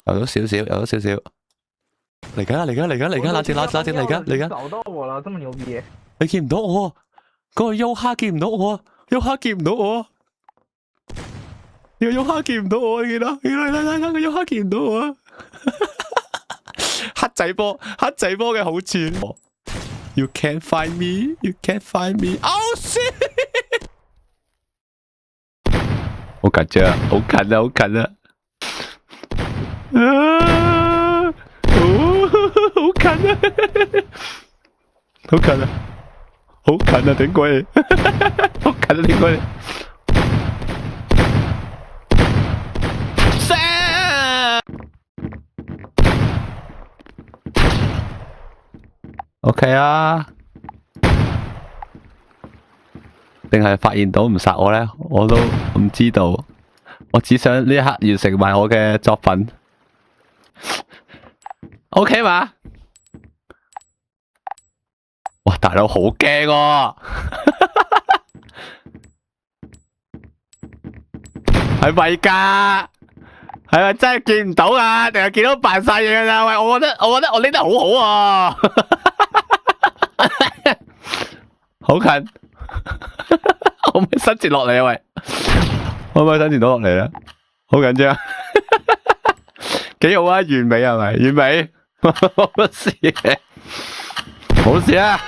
有咗少少，有咗少少。嚟緊啦！嚟緊！嚟緊！嚟緊！冷靜！冷靜！嚟緊！嚟緊！找到我了，这么牛逼！你見唔到我？嗰個優哈見唔到我，優哈見唔到我。呢個優哈見唔到我，你見到？睇個優哈見唔到我。黑仔波，黑仔波嘅好處。You can't find me, you can't find me. Oh shit！ 好緊張啊！好近啊！好近啊！好近啊！好近啊！好近啊！頂鬼你！好近啊！頂鬼你！OK 啊？定係發現到唔殺我咧？我都唔知道。我只想呢一刻完成埋我嘅作品。OK 嘛？哇！大佬好驚喎，係咪㗎？係咪真係見唔到啊？定係見到扮晒嘢㗎咋？喂，我覺得我拎得好好啊！好近，可唔可以伸直落嚟啊？喂，可唔可以伸直到落嚟咧？好緊張，幾好啊！完美係咪？完美，冇事嘅，冇事啊！